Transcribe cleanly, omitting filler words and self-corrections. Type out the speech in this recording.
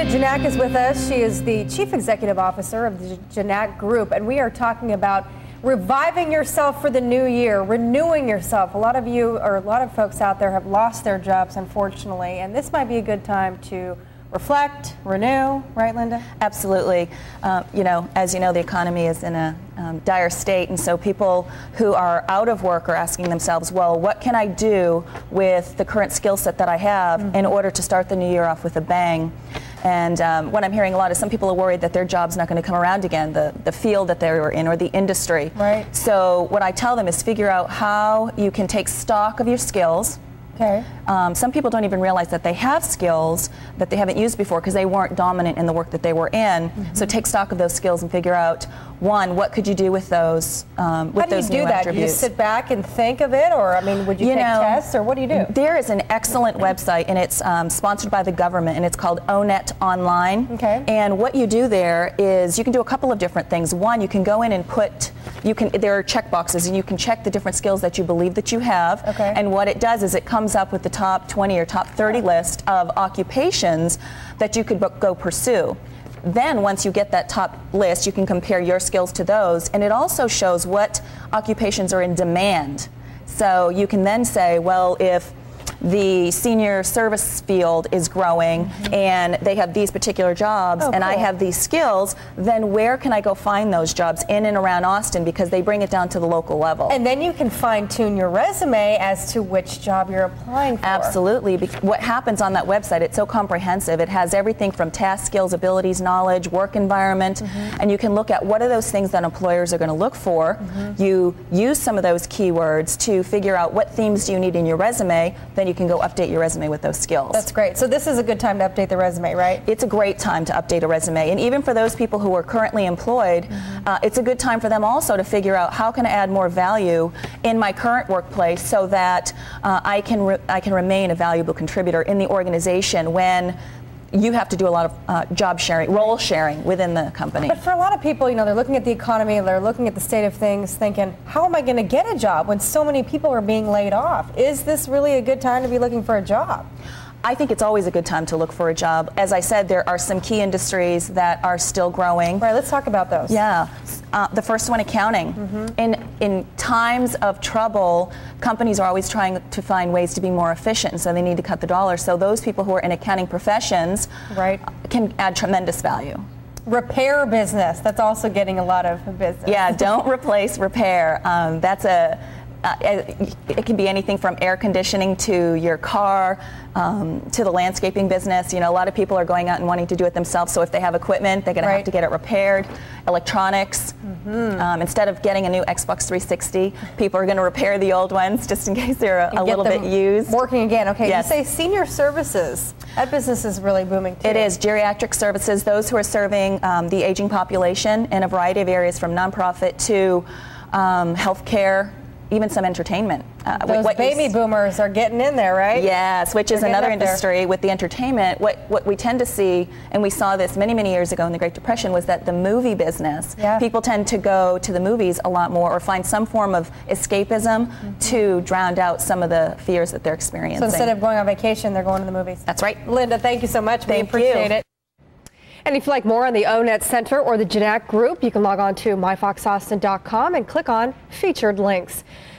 Ginac is with us. She is the Chief Executive Officer of the Ginac Group, and we are talking about reviving yourself for the new year, renewing yourself. A lot of you, or a lot of folks out there, have lost their jobs, unfortunately, and this might be a good time to reflect, renew, right, Linda? Absolutely. As you know, the economy is in a dire state, and so people who are out of work are asking themselves, well, what can I do with the current skill set that I have in order to start the new year off with a bang? And what I'm hearing a lot is some people are worried that their job's not going to come around again, the field that they were in or the industry. Right. So what I tell them is figure out how you can take stock of your skills. Okay. Some people don't even realize that they have skills that they haven't used before because they weren't dominant in the work that they were in. So take stock of those skills and figure out, one, what could you do with those new attributes? How do you do that? Do you just sit back and think of it, or would you take tests, or what do you do? There is an excellent website, and it's sponsored by the government, and it's called ONET Online. Okay. And what you do there is you can do a couple of different things. One, you can go in and there are check boxes, and you can check the different skills that you believe that you have. Okay. And what it does is it comes up with the top 20 or top 30 list of occupations that you could go pursue. Then once you get that top list, you can compare your skills to those, and it also shows what occupations are in demand. So you can then say, well, if the senior service field is growing and they have these particular jobs and I have these skills, then where can I go find those jobs in and around Austin, because they bring it down to the local level. And then you can fine-tune your resume as to which job you're applying for. Absolutely. What happens on that website, it's so comprehensive. It has everything from task, skills, abilities, knowledge, work environment, and you can look at what are those things that employers are going to look for. You use some of those keywords to figure out what themes do you need in your resume, then you can go update your resume with those skills. That's great. So this is a good time to update the resume, right? It's a great time to update a resume. And even for those people who are currently employed, it's a good time for them also to figure out how can I add more value in my current workplace so that I can remain a valuable contributor in the organization when you have to do a lot of job sharing, role sharing within the company. But for a lot of people, they're looking at the economy, they're looking at the state of things, thinking, how am I going to get a job when so many people are being laid off? Is this really a good time to be looking for a job? I think it's always a good time to look for a job. As I said, there are some key industries that are still growing. Right, let's talk about those. Yeah. The first one, accounting. In times of trouble, companies are always trying to find ways to be more efficient, and so they need to cut the dollars. So those people who are in accounting professions can add tremendous value. Repair business, that's also getting a lot of business. Yeah, don't replace repair. It can be anything from air conditioning to your car, to the landscaping business. A lot of people are going out and wanting to do it themselves, so if they have equipment, they're going to have to get it repaired. Electronics, instead of getting a new Xbox 360, people are going to repair the old ones just in case they're a little bit used. Working again, okay. Yes. You say senior services. That business is really booming too. It is. Geriatric services, those who are serving the aging population in a variety of areas, from nonprofit to healthcare, even some entertainment. Those baby boomers are getting in there, right? Yes, which is another industry with the entertainment. What we tend to see, and we saw this many, many years ago in the Great Depression, was that the movie business, people tend to go to the movies a lot more or find some form of escapism to drown out some of the fears that they're experiencing. So instead of going on vacation, they're going to the movies. That's right. Linda, thank you so much. We appreciate it. And if you'd like more on the ONET Center or the Ginac Group, you can log on to myfoxaustin.com and click on Featured Links.